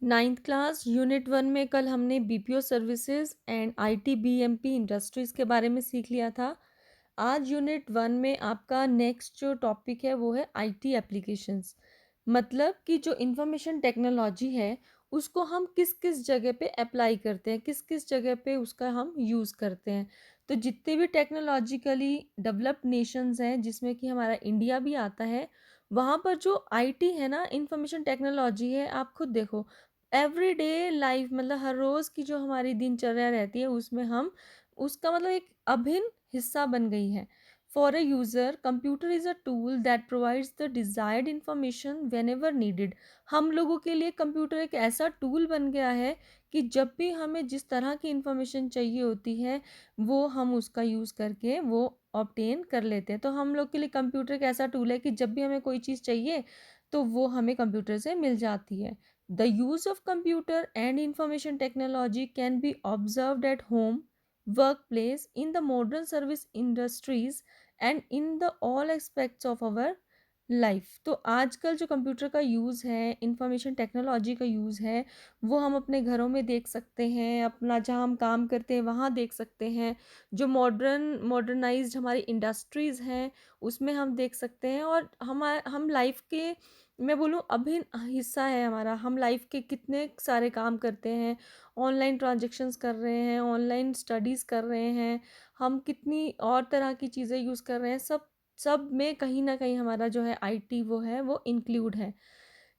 Ninth class unit 1 में कल हमने BPO services and IT BMP industries के बारे में सीख लिया था। आज यूनिट 1 में आपका नेक्स्ट जो टॉपिक है वो है आईटी एप्लीकेशंस। मतलब कि जो इंफॉर्मेशन टेक्नोलॉजी है उसको हम किस किस जगह पे अप्लाई करते हैं, किस किस जगह पे उसका हम यूज़ करते हैं। तो जितने भी टेक्नोलॉजिकली डेवलप्ड नेशंस हैं जिसमें कि हमारा इंडिया भी आता है, वहाँ पर जो आईटी है ना, इंफॉर्मेशन टेक्नोलॉजी है, आप खुद देखो एवरीडे लाइफ मतलब हर रोज़ की जो हमारी दिनचर्या रहती है उसमें हम उसका मतलब एक अभिन्न हिस्सा बन गई है। For a user computer is a tool that provides the desired information when ever needed. हम लोगों के लिए कंप्यूटर एक ऐसा टूल बन गया है कि जब भी हमें जिस तरह की इंफॉर्मेशन चाहिए होती है वो हम उसका यूज़ करके वो ऑब्टेन कर लेते हैं। तो हम लोग के लिए कंप्यूटर एक ऐसा टूल है कि जब भी हमें कोई चीज़ चाहिए तो वो हमें कंप्यूटर से मिल जाती है। The use of computer and information technology can be observed at home, workplace, in the modern service industries and in the all aspects of our life. तो आजकल जो कंप्यूटर का यूज़ है, इंफॉर्मेशन टेक्नोलॉजी का use है, वो हम अपने घरों में देख सकते हैं, अपना जहाँ हम काम करते हैं वहाँ देख सकते हैं। जो मॉडर्नाइज्ड हमारी इंडस्ट्रीज़ हैं उसमें हम देख सकते हैं। और हम लाइफ के, मैं बोलूँ, अभिन्न हिस्सा है हमारा। हम लाइफ के कितने सारे काम करते हैं, ऑनलाइन ट्रांजेक्शन्स कर रहे हैं, ऑनलाइन स्टडीज़ कर रहे हैं, हम कितनी और तरह की चीज़ें यूज़ कर रहे हैं। सब सब में कहीं न कहीं हमारा जो है आईटी वो है वो इंक्लूड है।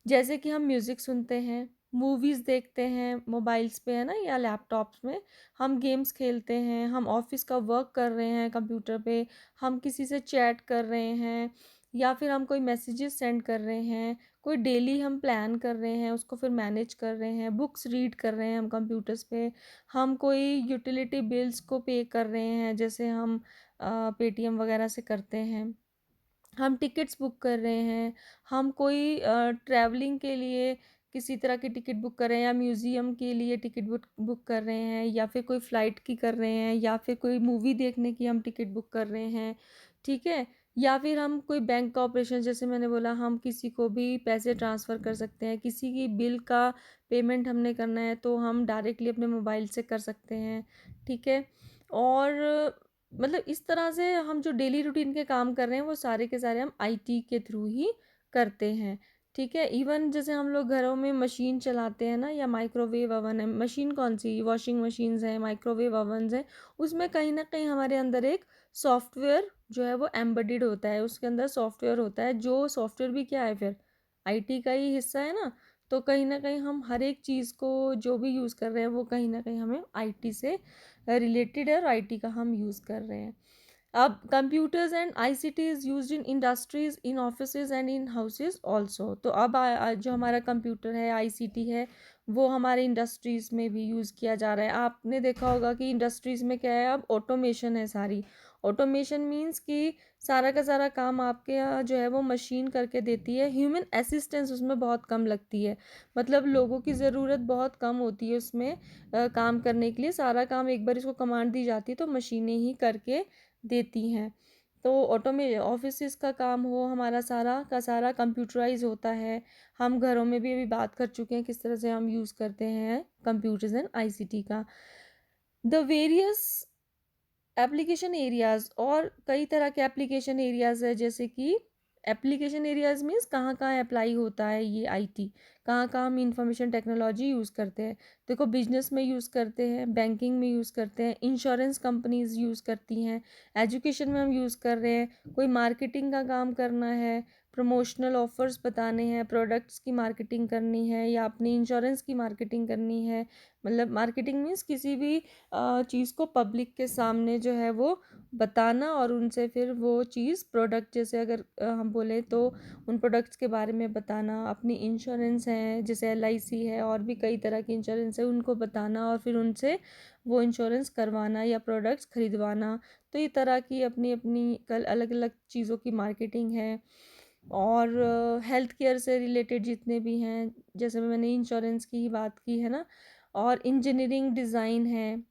जैसे कि हम म्यूज़िक सुनते हैं, मूवीज़ देखते हैं मोबाइल्स पे, है ना, या लैपटॉप्स में, हम गेम्स खेलते हैं, हम ऑफ़िस का वर्क कर रहे हैं कंप्यूटर पे, हम किसी से चैट कर रहे हैं या फिर हम कोई मैसेजेस सेंड कर रहे हैं, कोई डेली हम प्लान कर रहे हैं, उसको फिर मैनेज कर रहे हैं, बुक्स रीड कर रहे हैं हम कंप्यूटर्स पे, हम कोई यूटिलिटी बिल्स को पे कर रहे हैं, जैसे हम पेटीएम वगैरह से करते हैं, हम टिकट्स बुक कर रहे हैं, हम कोई ट्रैवलिंग के लिए किसी तरह की टिकट बुक कर रहे हैं, या म्यूज़ियम के लिए टिकट बुक बुक कर रहे हैं, या फिर कोई फ़्लाइट की कर रहे हैं, या फिर कोई मूवी देखने की हम टिकट बुक कर रहे हैं, ठीक है? या फिर हम कोई बैंक का ऑपरेशन, जैसे मैंने बोला, हम किसी को भी पैसे ट्रांसफ़र कर सकते हैं, किसी की बिल का पेमेंट हमने करना है तो हम डायरेक्टली अपने मोबाइल से कर सकते हैं, ठीक है? और मतलब इस तरह से हम जो डेली रूटीन के काम कर रहे हैं वो सारे के सारे हम आईटी के थ्रू ही करते हैं, ठीक है? इवन जैसे हम लोग घरों में मशीन चलाते हैं ना, या माइक्रोवेव ओवन है, मशीन कौन सी, वॉशिंग मशीन्स हैं, माइक्रोवेव ओवन्स हैं, उसमें कहीं ना कहीं हमारे अंदर एक सॉफ्टवेयर जो है वो एम्बेडेड होता है, उसके अंदर सॉफ्टवेयर होता है, जो सॉफ्टवेयर भी क्या है फिर आईटी का ही हिस्सा है ना। तो कहीं ना कहीं हम हर एक चीज़ को जो भी यूज़ कर रहे हैं वो कहीं ना कहीं हमें आईटी से रिलेटेड है और आईटी का हम यूज़ कर रहे हैं। अब computers and ICT is used in industries, in offices and in houses also. तो अब जो हमारा कंप्यूटर है, आईसीटी है, वो हमारे इंडस्ट्रीज़ में भी यूज़ किया जा रहा है। आपने देखा होगा कि इंडस्ट्रीज़ में क्या है, अब ऑटोमेशन है सारी। ऑटोमेशन मीन्स कि सारा का सारा काम आपके यहाँ जो है वो मशीन करके देती है, ह्यूमन असिस्टेंस उसमें बहुत कम लगती है। मतलब लोगों की ज़रूरत बहुत कम होती है उसमें काम करने के लिए। सारा काम एक बार इसको कमांड दी जाती है तो मशीनें ही करके देती हैं। तो ऑफिसेस का काम हो, हमारा सारा का सारा कंप्यूटराइज होता है। हम घरों में भी अभी बात कर चुके हैं किस तरह से हम यूज़ करते हैं कंप्यूटर्स एंड आईसीटी का। द वेरियस एप्लीकेशन एरियाज़, और कई तरह के एप्लीकेशन एरियाज़ है, जैसे कि एप्लीकेशन एरियाज़ मीन्स कहाँ कहाँ अप्लाई होता है ये आईटी, कहाँ कहाँ हम इंफॉर्मेशन टेक्नोलॉजी यूज़ करते हैं। देखो, बिजनेस में यूज़ करते हैं, बैंकिंग में यूज़ करते हैं, इंश्योरेंस कंपनीज यूज़ करती हैं, एजुकेशन में हम यूज़ कर रहे हैं, कोई मार्केटिंग का काम करना है, प्रमोशनल ऑफर्स बताने हैं, प्रोडक्ट्स की मार्केटिंग करनी है, या अपनी इंश्योरेंस की मार्केटिंग करनी है। मतलब मार्केटिंग मीन्स किसी भी चीज़ को पब्लिक के सामने जो है वो बताना, और उनसे फिर वो चीज़ प्रोडक्ट, जैसे अगर हम बोले तो उन प्रोडक्ट्स के बारे में बताना, अपनी इंश्योरेंस है जैसे एलआईसी है, और भी कई तरह की इंश्योरेंस है, उनको बताना और फिर उनसे वो इंश्योरेंस करवाना या प्रोडक्ट्स खरीदवाना। तो ये तरह की अपनी अपनी कल अलग अलग चीज़ों की मार्केटिंग है। और हेल्थ केयर से रिलेटेड जितने भी हैं, जैसे मैंने इंश्योरेंस की ही बात की है ना, और इंजीनियरिंग डिज़ाइन है,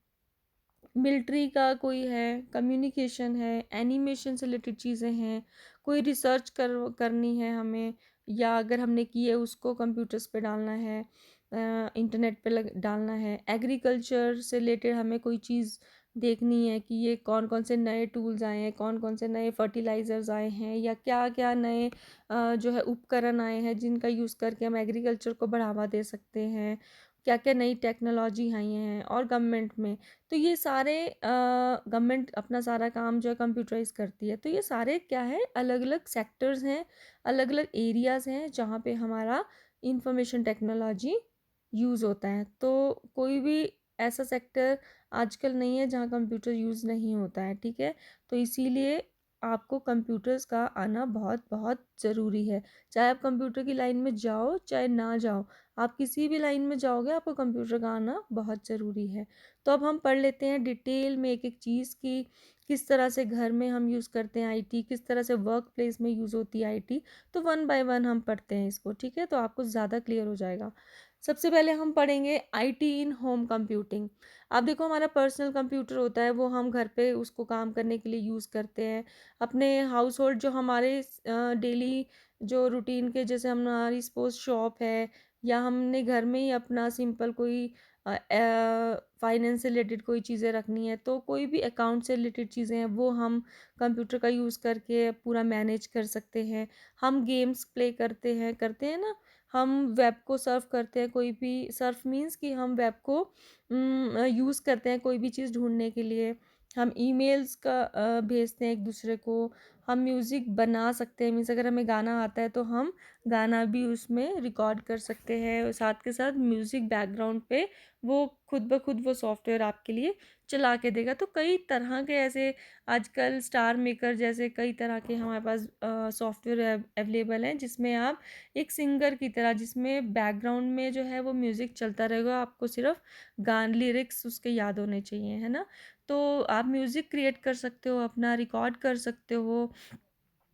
मिलिट्री का कोई है, कम्युनिकेशन है, एनिमेशन से रिलेटेड चीज़ें हैं, कोई रिसर्च करनी है हमें, या अगर हमने की है उसको कंप्यूटर्स पे डालना है, इंटरनेट पे डालना है। एग्रीकल्चर से रिलेटेड हमें कोई चीज़ देखनी है कि ये कौन कौन से नए टूल्स आए हैं, कौन कौन से नए फर्टिलाइज़र्स आए हैं, या क्या क्या नए जो है उपकरण आए हैं जिनका यूज़ करके हम एग्रीकल्चर को बढ़ावा दे सकते हैं, क्या क्या नई टेक्नोलॉजी आई हैं। और गवर्नमेंट में तो ये सारे गवर्नमेंट अपना सारा काम जो है कंप्यूटराइज करती है, तो ये सारे क्या है, अलग अलग सेक्टर्स हैं, अलग अलग एरियाज़ हैं जहाँ पे हमारा इंफॉर्मेशन टेक्नोलॉजी यूज़ होता है। तो कोई भी ऐसा सेक्टर आजकल नहीं है जहाँ कंप्यूटर यूज़ नहीं होता है, ठीक है। तो इसीलिए आपको कंप्यूटर्स का आना बहुत बहुत ज़रूरी है। चाहे आप कंप्यूटर की लाइन में जाओ चाहे ना जाओ, आप किसी भी लाइन में जाओगे आपको कंप्यूटर का आना बहुत ज़रूरी है। तो अब हम पढ़ लेते हैं डिटेल में एक एक चीज़ की, किस तरह से घर में हम यूज़ करते हैं आईटी, किस तरह से वर्क प्लेस में यूज़ होती है आईटी। तो वन बाय वन हम पढ़ते हैं इसको, ठीक है, तो आपको ज़्यादा क्लियर हो जाएगा। सबसे पहले हम पढ़ेंगे आईटी इन होम कंप्यूटिंग। अब देखो, हमारा पर्सनल कंप्यूटर होता है, वो हम घर पे उसको काम करने के लिए यूज़ करते हैं। अपने हाउस होल्ड जो हमारे डेली जो रूटीन के, जैसे हमारी सपोज शॉप है, या हमने घर में ही अपना सिंपल कोई फाइनेंस से रिलेटेड कोई चीज़ें रखनी है, तो कोई भी अकाउंट से रिलेटेड चीज़ें हैं वो हम कंप्यूटर का यूज़ करके पूरा मैनेज कर सकते हैं। हम गेम्स प्ले करते हैं ना, हम वेब को सर्फ करते हैं, कोई भी सर्फ मीन्स कि हम वेब को यूज़ करते हैं कोई भी चीज़ ढूंढने के लिए। हम ईमेल्स का भेजते हैं एक दूसरे को। हम म्यूज़िक बना सकते हैं, मीन्स अगर हमें गाना आता है तो हम गाना भी उसमें रिकॉर्ड कर सकते हैं, और साथ के साथ म्यूज़िक बैकग्राउंड पे वो खुद ब खुद वो सॉफ्टवेयर आपके लिए चला के देगा। तो कई तरह के ऐसे आजकल स्टार मेकर जैसे कई तरह के हमारे पास सॉफ्टवेयर अवेलेबल हैं, जिसमें आप एक सिंगर की तरह, जिसमें बैकग्राउंड में जो है वो म्यूज़िक चलता रहेगा, आपको सिर्फ गान लिरिक्स उसके याद होने चाहिए, है ना। तो आप म्यूज़िक क्रिएट कर सकते हो, अपना रिकॉर्ड कर सकते हो,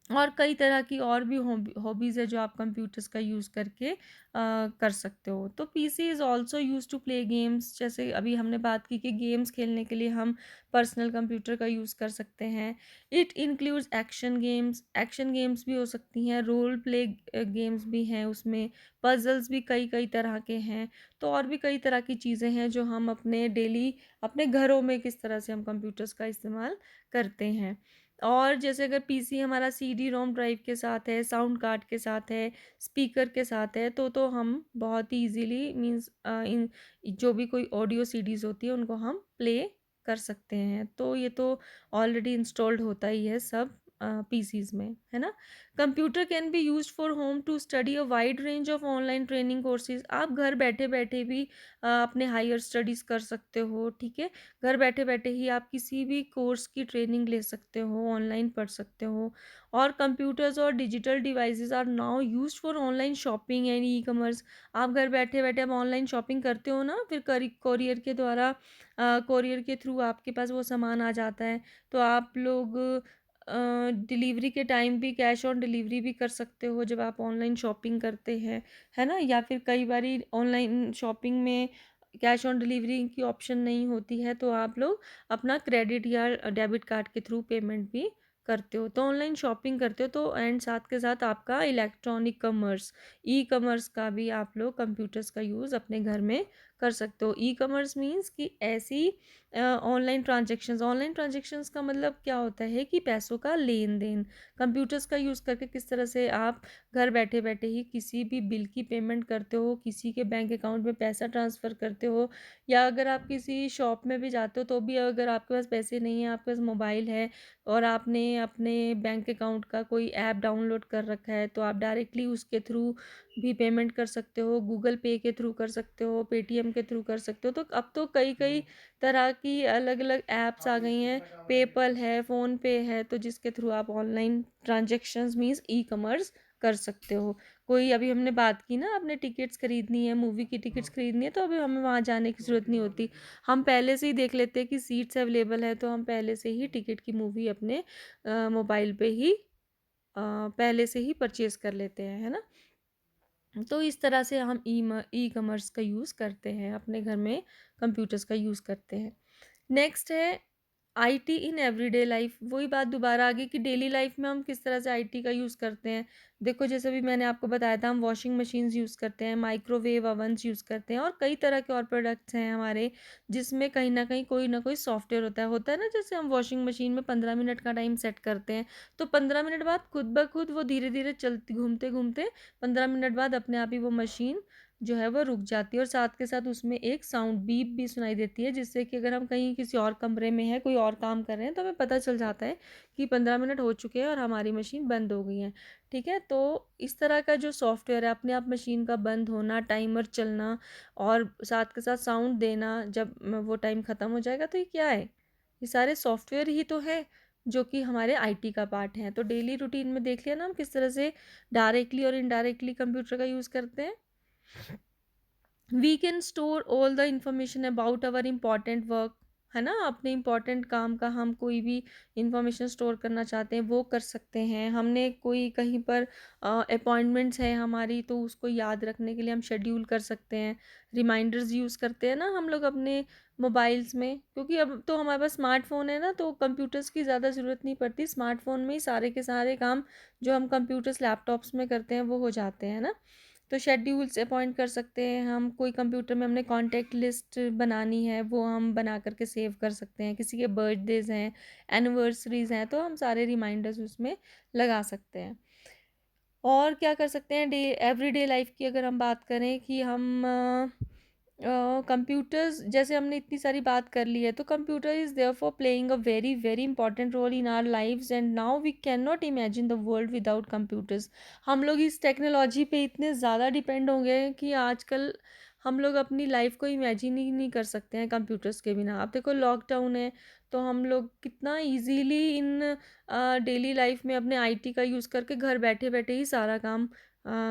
और कई तरह की और भी हॉबीज़ है जो आप कंप्यूटर्स का यूज़ करके कर सकते हो। तो PC is also use to play games, जैसे अभी हमने बात की कि गेम्स खेलने के लिए हम पर्सनल कंप्यूटर का यूज़ कर सकते हैं। इट इंक्लूड्स एक्शन गेम्स भी हो सकती हैं, रोल प्ले गेम्स भी हैं उसमें, पजल्स भी कई कई तरह के हैं। तो और भी कई तरह की चीज़ें हैं जो हम अपने डेली अपने घरों में किस तरह से हम कंप्यूटर्स का इस्तेमाल करते हैं। और जैसे अगर पीसी हमारा सीडी रोम ड्राइव के साथ है, साउंड कार्ड के साथ है, स्पीकर के साथ है, तो हम बहुत ही इजीली मींस इन जो भी कोई ऑडियो सीडीज़ होती है उनको हम प्ले कर सकते हैं। तो ये तो ऑलरेडी इंस्टॉल्ड होता ही है सब पीसीज़ में, है ना। Computer can be used for home to study a wide range of online training courses. आप घर बैठे-बैठे भी अपने हायर स्टडीज़ कर सकते हो, ठीक है। घर बैठे-बैठे ही आप किसी भी कोर्स की ट्रेनिंग ले सकते हो, ऑनलाइन पढ़ सकते हो। और कंप्यूटर्स और digital devices are now used for online shopping and e-commerce. आप घर बैठे-बैठे आप ऑनलाइन शॉपिंग करते हो ना, फिर कोरियर के द्वारा कोरियर के थ्रू आपके पास वो सामान आ जाता है। तो आप लोग डिलीवरी के टाइम भी कैश ऑन डिलीवरी भी कर सकते हो जब आप ऑनलाइन शॉपिंग करते हैं, है ना। या फिर कई बारी ऑनलाइन शॉपिंग में कैश ऑन डिलीवरी की ऑप्शन नहीं होती है, तो आप लोग अपना क्रेडिट या डेबिट कार्ड के थ्रू पेमेंट भी करते हो, तो ऑनलाइन शॉपिंग करते हो। तो एंड साथ के साथ आपका इलेक्ट्रॉनिक कॉमर्स, ई कॉमर्स का भी आप लोग कंप्यूटर्स का यूज़ अपने घर में कर सकते हो। ई कॉमर्स मीन्स कि ऐसी ऑनलाइन ट्रांजेक्शंस का मतलब क्या होता है कि पैसों का लेन देन। कंप्यूटर्स का यूज़ करके किस तरह से आप घर बैठे बैठे ही किसी भी बिल की पेमेंट करते हो, किसी के बैंक अकाउंट में पैसा ट्रांसफ़र करते हो, या अगर आप किसी शॉप में भी जाते हो तो भी अगर आपके पास पैसे नहीं है, आपके पास मोबाइल है और आपने अपने बैंक अकाउंट का कोई ऐप डाउनलोड कर रखा है, तो आप डायरेक्टली उसके थ्रू भी पेमेंट कर सकते हो, गूगल पे के थ्रू कर सकते हो, पेटीएम के थ्रू कर सकते हो। तो अब तो कई कई तरह की अलग अलग ऐप्स आ गई हैं, पेपल है, फ़ोन पे है, तो जिसके थ्रू आप online transactions means e commerce कर सकते हो। कोई अभी हमने बात की ना, आपने टिकट्स खरीदनी है, मूवी की टिकट्स खरीदनी है, तो अभी हमें वहाँ जाने की ज़रूरत नहीं होती। हम पहले से ही देख लेते हैं कि सीट्स अवेलेबल है, तो हम पहले से ही टिकट की मूवी अपने मोबाइल पे ही पहले से ही परचेज़ कर लेते हैं, है ना। तो इस तरह से हम ई कॉमर्स का यूज़ करते हैं, अपने घर में कंप्यूटर्स का यूज़ करते हैं। नेक्स्ट है आईटी इन एवरीडे लाइफ, वही बात दोबारा आ गई कि डेली लाइफ में हम किस तरह से आईटी का यूज़ करते हैं। देखो जैसे भी मैंने आपको बताया था, हम वॉशिंग मशीन्स यूज़ करते हैं, माइक्रोवेव ओवन्स यूज़ करते हैं, और कई तरह के और प्रोडक्ट्स हैं हमारे जिसमें कहीं ना कोई सॉफ्टवेयर होता है ना। जैसे हम वॉशिंग मशीन में 15 मिनट का टाइम सेट करते हैं, तो 15 मिनट बाद खुद ब खुद वो धीरे धीरे चलती, घूमते घूमते 15 मिनट बाद अपने आप ही वो मशीन जो है वो रुक जाती है, और साथ के साथ उसमें एक साउंड बीप भी सुनाई देती है, जिससे कि अगर हम कहीं किसी और कमरे में हैं, कोई और काम कर रहे हैं, तो हमें पता चल जाता है कि 15 मिनट हो चुके हैं और हमारी मशीन बंद हो गई है। ठीक है, तो इस तरह का जो सॉफ्टवेयर है, अपने आप मशीन का बंद होना, टाइमर चलना, और साथ के साथ साउंड देना जब वो टाइम ख़त्म हो जाएगा, तो ये क्या है? ये सारे सॉफ्टवेयर ही तो है जो कि हमारे आईटी का पार्ट हैं। तो डेली रूटीन में देख लिया ना हम किस तरह से डायरेक्टली और इनडायरेक्टली कंप्यूटर का यूज़ करते हैं। We can store all the information about our important work, है ना। अपने इम्पॉर्टेंट काम का हम कोई भी इंफॉर्मेशन स्टोर करना चाहते हैं वो कर सकते हैं। हमने कोई कहीं पर अपॉइंटमेंट्स है हमारी, तो उसको याद रखने के लिए हम शेड्यूल कर सकते हैं। रिमाइंडर्स यूज़ करते हैं ना हम लोग अपने मोबाइल्स में, क्योंकि अब तो हमारे पास स्मार्टफोन है ना, तो कंप्यूटर्स की ज़्यादा ज़रूरत नहीं पड़ती। स्मार्टफोन में ही सारे के सारे काम जो हम कंप्यूटर्स लैपटॉप्स में करते हैं वो हो जाते हैं ना। तो शेड्यूल्स अपॉइंट कर सकते हैं हम, कोई कंप्यूटर में हमने कॉन्टैक्ट लिस्ट बनानी है वो हम बना करके सेव कर सकते हैं। किसी के बर्थडेज हैं, एनिवर्सरीज हैं, तो हम सारे रिमाइंडर्स उसमें लगा सकते हैं। और क्या कर सकते हैं, डे एवरीडे लाइफ की अगर हम बात करें कि हम कंप्यूटर्स, जैसे हमने इतनी सारी बात कर ली है, तो computer is there for playing a very very important role in our lives, and now we can not imagine the world without computers. हम लोग इस टेक्नोलॉजी पे इतने ज़्यादा डिपेंड हो गए हैं कि आजकल हम लोग अपनी लाइफ को इमेजिन ही नहीं कर सकते हैं कंप्यूटर्स के बिना। अब देखो लॉकडाउन है, तो हम लोग कितना इजीली इन डेली लाइफ में अपने आईटी का यूज़ करके घर बैठे बैठे ही सारा काम,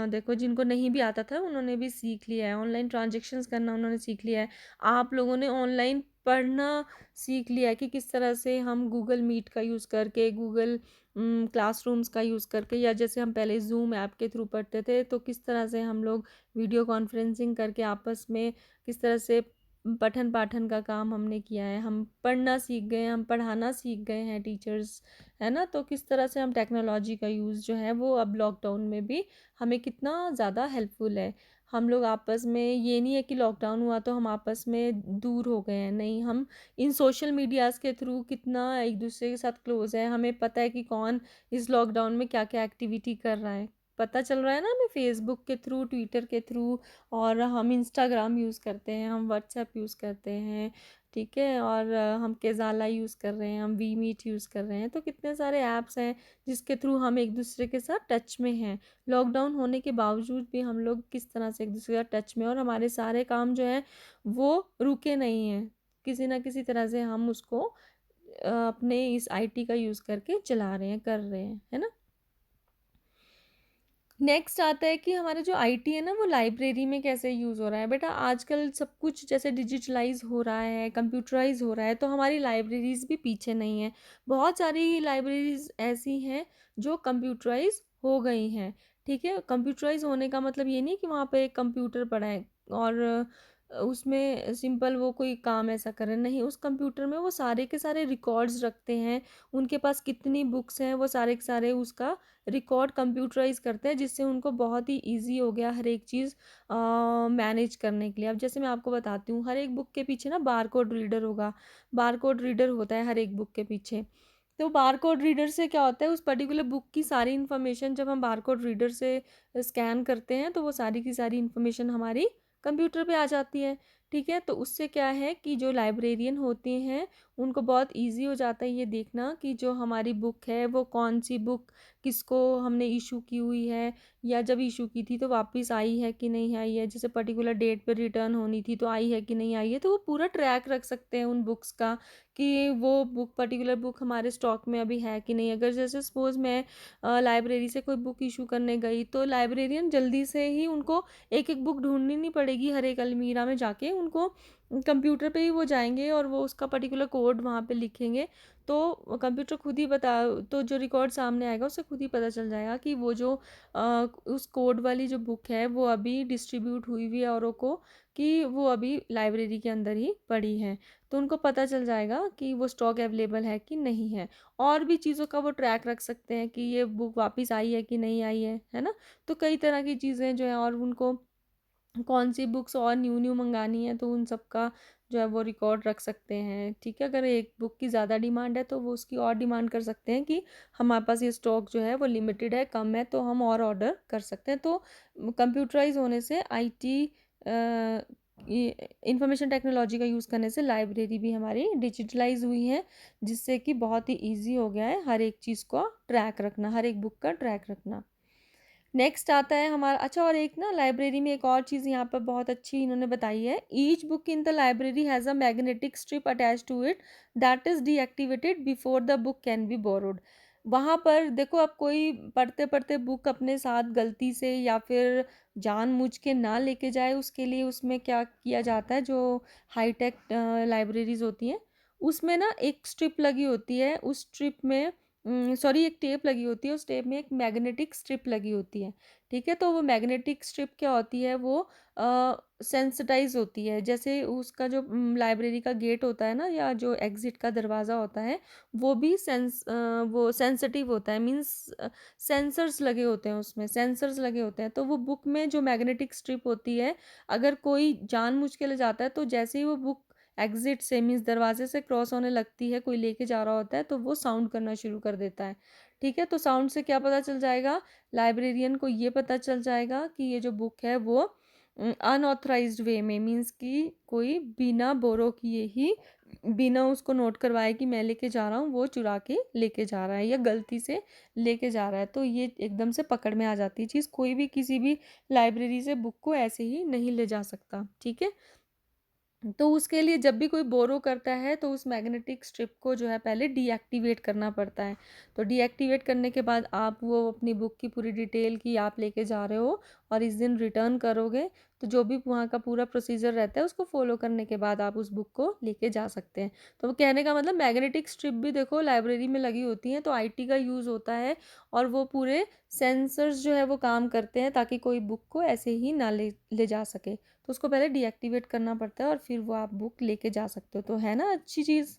देखो जिनको नहीं भी आता था उन्होंने भी सीख लिया है। ऑनलाइन ट्रांजेक्शन्स करना उन्होंने सीख लिया है। आप लोगों ने ऑनलाइन पढ़ना सीख लिया है कि किस तरह से हम गूगल मीट का यूज़ करके, गूगल क्लासरूम्स का यूज़ करके, या जैसे हम पहले जूम ऐप के थ्रू पढ़ते थे, तो किस तरह से हम लोग वीडियो कॉन्फ्रेंसिंग करके आपस में किस तरह से पठन पाठन का काम हमने किया है। हम पढ़ना सीख गए, हम पढ़ाना सीख गए हैं टीचर्स, है ना। तो किस तरह से हम टेक्नोलॉजी का यूज़ जो है वो अब लॉकडाउन में भी हमें कितना ज़्यादा हेल्पफुल है। हम लोग आपस में, ये नहीं है कि लॉकडाउन हुआ तो हम आपस में दूर हो गए हैं, नहीं, हम इन सोशल मीडियाज़ के थ्रू कितना एक दूसरे के साथ क्लोज है। हमें पता है कि कौन इस लॉकडाउन में क्या क्या एक्टिविटी कर रहा है, पता चल रहा है ना हमें, फेसबुक के थ्रू, ट्विटर के थ्रू, और हम इंस्टाग्राम यूज़ करते हैं, हम व्हाट्सएप यूज़ करते हैं, ठीक है, और हम केज़ाला यूज़ कर रहे हैं, हम वी मीट यूज़ कर रहे हैं। तो कितने सारे ऐप्स हैं जिसके थ्रू हम एक दूसरे के साथ टच में हैं। लॉकडाउन होने के बावजूद भी हम लोग किस तरह से एक दूसरे के साथ टच में, और हमारे सारे काम जो हैं वो रुके नहीं हैं, किसी ना किसी तरह से हम उसको अपने इस आईटी का यूज़ करके चला रहे हैं, कर रहे हैं, है ना। नेक्स्ट आता है कि हमारा जो आईटी है ना वो लाइब्रेरी में कैसे यूज़ हो रहा है। बेटा आजकल सब कुछ जैसे डिजिटलाइज हो रहा है, कंप्यूटराइज हो रहा है, तो हमारी लाइब्रेरीज भी पीछे नहीं है। बहुत सारी लाइब्रेरीज ऐसी हैं जो कंप्यूटराइज हो गई हैं। ठीक है, कंप्यूटराइज होने का मतलब ये नहीं कि वहाँ पे एक कंप्यूटर पड़ा है और उसमें सिंपल वो कोई काम ऐसा करे, नहीं, उस कंप्यूटर में वो सारे के सारे रिकॉर्ड्स रखते हैं। उनके पास कितनी बुक्स हैं वो सारे के सारे उसका रिकॉर्ड कंप्यूटराइज करते हैं, जिससे उनको बहुत ही इजी हो गया हर एक चीज़ मैनेज करने के लिए। अब जैसे मैं आपको बताती हूँ, हर एक बुक के पीछे ना बारकोड रीडर होगा, बारकोड रीडर होता है हर एक बुक के पीछे। तो बारकोड रीडर से क्या होता है, उस पर्टिकुलर बुक की सारी इन्फॉर्मेशन जब हम बारकोड रीडर से स्कैन करते हैं, तो वो सारी की सारी इन्फॉर्मेशन हमारी कंप्यूटर पे आ जाती है। ठीक है, तो उससे क्या है कि जो लाइब्रेरियन होते हैं उनको बहुत इजी हो जाता है ये देखना कि जो हमारी बुक है वो कौन सी बुक किसको हमने इशू की हुई है, या जब इशू की थी तो वापस आई है कि नहीं आई है, जैसे पर्टिकुलर डेट पे रिटर्न होनी थी तो आई है कि नहीं आई है। तो वो पूरा ट्रैक रख सकते हैं उन बुक्स का कि वो बुक, पर्टिकुलर बुक हमारे स्टॉक में अभी है कि नहीं। अगर जैसे सपोज़ मैं लाइब्रेरी से कोई बुक इशू करने गई, तो लाइब्रेरियन जल्दी से ही उनको एक एक बुक ढूंढनी नहीं पड़ेगी हर एक अलमीरा में जाके, उनको कंप्यूटर पे ही वो जाएंगे और वो उसका पर्टिकुलर कोड वहाँ पे लिखेंगे, तो कंप्यूटर खुद ही बता, तो जो रिकॉर्ड सामने आएगा उससे खुद ही पता चल जाएगा कि वो जो उस कोड वाली जो बुक है वो अभी डिस्ट्रीब्यूट हुई हुई है औरों को, कि वो अभी लाइब्रेरी के अंदर ही पड़ी है। तो उनको पता चल जाएगा कि वो स्टॉक अवेलेबल है कि नहीं है। और भी चीज़ों का वो ट्रैक रख सकते हैं कि ये बुक वापस आई है कि नहीं आई है ना। तो कई तरह की चीज़ें जो है, और उनको कौन सी बुक्स और न्यू न्यू मंगानी है तो उन सब का जो है वो रिकॉर्ड रख सकते हैं। ठीक है, अगर एक बुक की ज़्यादा डिमांड है तो वो उसकी और डिमांड कर सकते हैं कि हमारे पास ये स्टॉक जो है वो लिमिटेड है, कम है, तो हम और ऑर्डर कर सकते हैं। तो कंप्यूटराइज होने से आईटी, इंफॉर्मेशन टेक्नोलॉजी का यूज़ करने से लाइब्रेरी भी हमारी डिजिटलाइज हुई है, जिससे कि बहुत ही ईजी हो गया है हर एक चीज़ को ट्रैक रखना, हर एक बुक का ट्रैक रखना। नेक्स्ट आता है हमारा, अच्छा और एक ना लाइब्रेरी में एक और चीज़ यहाँ पर बहुत अच्छी इन्होंने बताई है, each book in the library has a magnetic strip attach to it that is deactivated before the book can be borrowed. वहाँ पर देखो, अब कोई पढ़ते पढ़ते बुक अपने साथ गलती से या फिर जानबूझ के ना लेके जाए, उसके लिए उसमें क्या किया जाता है, जो हाईटेक लाइब्रेरीज होती हैं उसमें ना एक स्ट्रिप लगी होती है, उस स्ट्रिप में सॉरी एक टेप लगी होती है, उस टेप में एक मैग्नेटिक स्ट्रिप लगी होती है। ठीक है, तो वो मैग्नेटिक स्ट्रिप क्या होती है, वो सेंसिटाइज होती है, जैसे उसका जो लाइब्रेरी का गेट होता है ना, या जो एग्जिट का दरवाज़ा होता है, वो भी वो सेंसिटिव होता है, मीन्स सेंसर्स लगे होते हैं, उसमें सेंसर्स लगे होते हैं। तो वो बुक में जो मैग्नेटिक स्ट्रिप होती है, अगर कोई जानबूझ के ले जाता है तो जैसे ही वो बुक एग्जिट से मीन्स दरवाजे से क्रॉस होने लगती है, कोई लेके जा रहा होता है, तो वो साउंड करना शुरू कर देता है। ठीक है, तो साउंड से क्या पता चल जाएगा, लाइब्रेरियन को ये पता चल जाएगा कि ये जो बुक है वो अनऑथराइज्ड वे में, मीन्स कि कोई बिना बोरो किए ही, बिना उसको नोट करवाए कि मैं लेके जा रहा हूँ, वो चुरा के लेके जा रहा है या गलती से लेके जा रहा है। तो ये एकदम से पकड़ में आ जाती है चीज़, कोई भी किसी भी लाइब्रेरी से बुक को ऐसे ही नहीं ले जा सकता। ठीक है, तो उसके लिए जब भी कोई बोरो करता है तो उस मैग्नेटिक स्ट्रिप को जो है पहले डीएक्टिवेट करना पड़ता है। तो डीएक्टिवेट करने के बाद आप वो अपनी बुक की पूरी डिटेल की आप लेके जा रहे हो और इस दिन रिटर्न करोगे, तो जो भी वहाँ का पूरा प्रोसीजर रहता है उसको फॉलो करने के बाद आप उस बुक को लेके जा सकते हैं। तो कहने का मतलब मैग्नेटिक स्ट्रिप भी देखो लाइब्रेरी में लगी होती हैं, तो आईटी का यूज़ होता है और वो पूरे सेंसर्स जो है वो काम करते हैं ताकि कोई बुक को ऐसे ही ना ले जा सके। तो उसको पहले डीएक्टिवेट करना पड़ता है और फिर वो आप बुक लेके जा सकते हो। तो है ना अच्छी चीज़।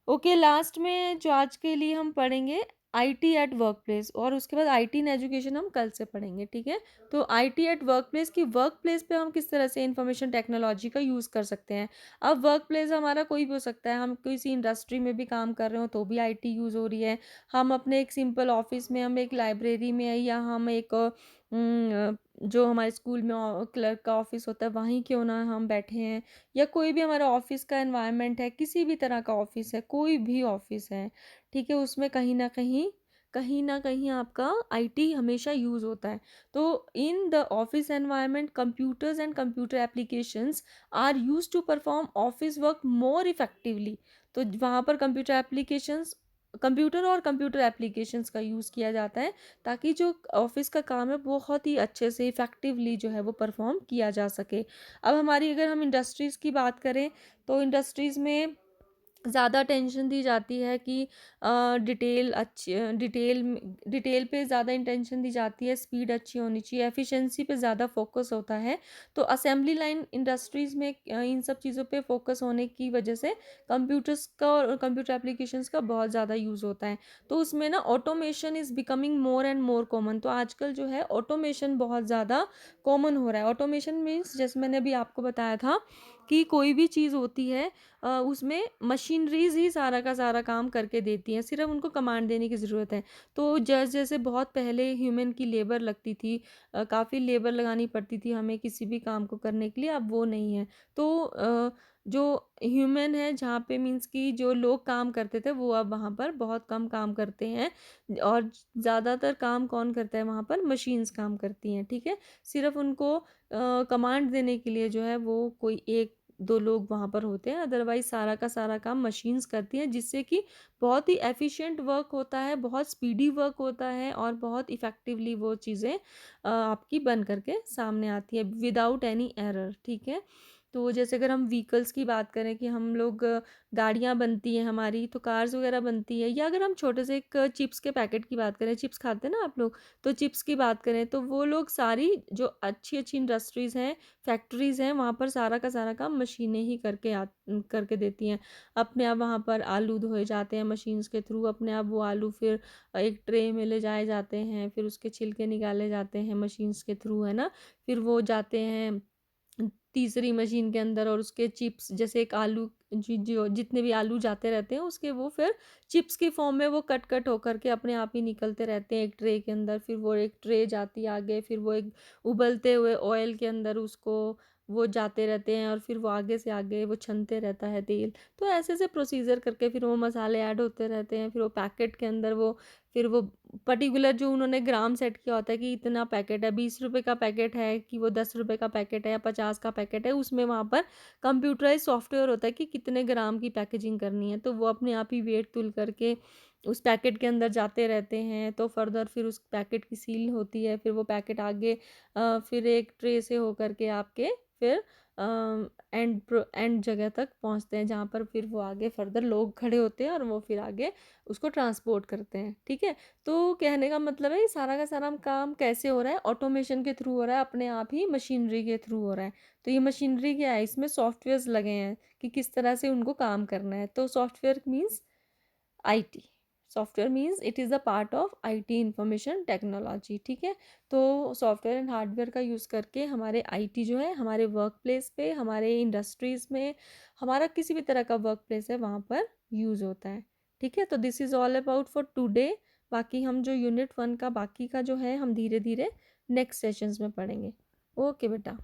ओके, लास्ट में जो आज के लिए हम पढ़ेंगे आईटी एट वर्क प्लेस, और उसके बाद आईटी इन एजुकेशन हम कल से पढ़ेंगे। ठीक है, तो आईटी एट वर्क प्लेस की वर्क प्लेस पे हम किस तरह से इंफॉर्मेशन टेक्नोलॉजी का यूज़ कर सकते हैं। अब वर्क प्लेस हमारा कोई भी हो सकता है, हम किसी इंडस्ट्री में भी काम कर रहे हो तो भी आईटी यूज़ हो रही है, हम अपने एक सिंपल ऑफिस में, हम एक लाइब्रेरी में है, या हम एक जो हमारे स्कूल में क्लर्क का ऑफिस होता है वहीं क्यों ना हम बैठे हैं, या कोई भी हमारा ऑफिस का एनवायरनमेंट है, किसी भी तरह का ऑफिस है, कोई भी ऑफिस है, ठीक है, उसमें कहीं ना कहीं आपका आईटी हमेशा यूज़ होता है। तो in the office environment computers and computer applications are use to perform office work more effectively. तो वहाँ पर कंप्यूटर और कंप्यूटर एप्लीकेशंस का यूज़ किया जाता है ताकि जो ऑफिस का काम है बहुत ही अच्छे से इफ़ेक्टिवली जो है वो परफॉर्म किया जा सके। अब हमारी अगर हम इंडस्ट्रीज़ की बात करें तो इंडस्ट्रीज़ में ज़्यादा अटेंशन दी जाती है कि डिटेल पे ज़्यादा इंटेंशन दी जाती है, स्पीड अच्छी होनी चाहिए, एफिशिएंसी पे ज़्यादा फोकस होता है। तो असेंबली लाइन इंडस्ट्रीज़ में इन सब चीज़ों पे फोकस होने की वजह से कंप्यूटर्स का और कंप्यूटर एप्लीकेशंस का बहुत ज़्यादा यूज़ होता है। तो उसमें ना automation is becoming more and more common. तो आजकल जो है ऑटोमेशन बहुत ज़्यादा कॉमन हो रहा है। ऑटोमेशन मीन्स जैसे मैंने अभी आपको बताया था कि कोई भी चीज़ होती है उसमें मशीनरीज ही सारा का सारा काम करके देती हैं, सिर्फ उनको कमांड देने की ज़रूरत है। तो जैसे जैसे बहुत पहले ह्यूमन की लेबर लगती थी, काफ़ी लेबर लगानी पड़ती थी हमें किसी भी काम को करने के लिए, अब वो नहीं है। तो जो ह्यूमन है जहाँ पे मीन्स कि जो लोग काम करते थे वो अब वहाँ पर बहुत कम काम करते हैं, और ज़्यादातर काम कौन करता है वहाँ पर, मशीन्स काम करती हैं। ठीक है, सिर्फ उनको कमांड देने के लिए जो है वो कोई एक 2 लोग वहाँ पर होते हैं, अदरवाइज़ सारा का सारा काम मशीन्स करती हैं, जिससे कि बहुत ही एफ़िशिएंट वर्क होता है, बहुत स्पीडी वर्क होता है और बहुत इफ़ेक्टिवली वो चीज़ें आपकी बन कर के सामने आती है विदाउट एनी एरर, ठीक है। तो जैसे अगर हम व्हीकल्स की बात करें कि हम लोग गाड़ियाँ बनती हैं हमारी, तो कार्स वगैरह बनती है, या अगर हम छोटे से एक चिप्स के पैकेट की बात करें, चिप्स खाते हैं ना आप लोग, तो चिप्स की बात करें तो वो लोग सारी जो अच्छी-अच्छी इंडस्ट्रीज़ हैं, फैक्ट्रीज़ हैं, वहाँ पर सारा का सारा काम मशीनें ही करके देती हैं। अपने आप वहाँ पर आलू धोए जाते हैं मशीन्स के थ्रू, अपने आप वो आलू फिर एक ट्रे में ले जाए जाते हैं, फिर उसके छिलके निकाले जाते हैं मशीन्स के थ्रू, है ना? फिर वो जाते हैं तीसरी मशीन के अंदर और उसके चिप्स, जैसे एक आलू जो जितने भी आलू जाते रहते हैं उसके वो फिर चिप्स की फॉर्म में वो कट कट होकर के अपने आप ही निकलते रहते हैं एक ट्रे के अंदर। फिर वो एक ट्रे जाती है आगे, फिर वो एक उबलते हुए ऑयल के अंदर उसको वो जाते रहते हैं और फिर वो आगे से आगे वो छनते रहता है तेल। तो ऐसे ऐसे प्रोसीजर करके फिर वो मसाले ऐड होते रहते हैं, फिर वो पैकेट के अंदर वो फिर वो पर्टिकुलर जो उन्होंने ग्राम सेट किया होता है कि इतना पैकेट है, 20 रुपए का पैकेट है कि वो 10 रुपए का पैकेट है या 50 का पैकेट है, उसमें वहाँ पर कंप्यूटराइज सॉफ्टवेयर होता है कि कितने ग्राम की पैकेजिंग करनी है, तो वो अपने आप ही वेट तुल करके उस पैकेट के अंदर जाते रहते हैं। तो फर्दर फिर उस पैकेट की सील होती है, फिर वो पैकेट आगे फिर एक ट्रे से होकर के आपके फिर एंड जगह तक पहुंचते हैं, जहाँ पर फिर वो आगे फर्दर लोग खड़े होते हैं और वो फिर आगे उसको ट्रांसपोर्ट करते हैं, ठीक है। तो कहने का मतलब है ये सारा का सारा काम कैसे हो रहा है, ऑटोमेशन के थ्रू हो रहा है, अपने आप ही मशीनरी के थ्रू हो रहा है। तो ये मशीनरी क्या है, इसमें सॉफ्टवेयर्स लगे हैं कि किस तरह से उनको काम करना है। तो software means IT, software means it is a part of IT information technology, ठीक है। तो सॉफ्टवेयर एंड हार्डवेयर का यूज़ करके हमारे आईटी जो है हमारे वर्क प्लेस पे, हमारे इंडस्ट्रीज़ में, हमारा किसी भी तरह का वर्क प्लेस है वहाँ पर यूज़ होता है, ठीक है। तो this is all about for today. बाकी हम जो यूनिट 1 का बाकी का जो है हम धीरे धीरे नेक्स्ट सेशंस में पढ़ेंगे। ओके बेटा।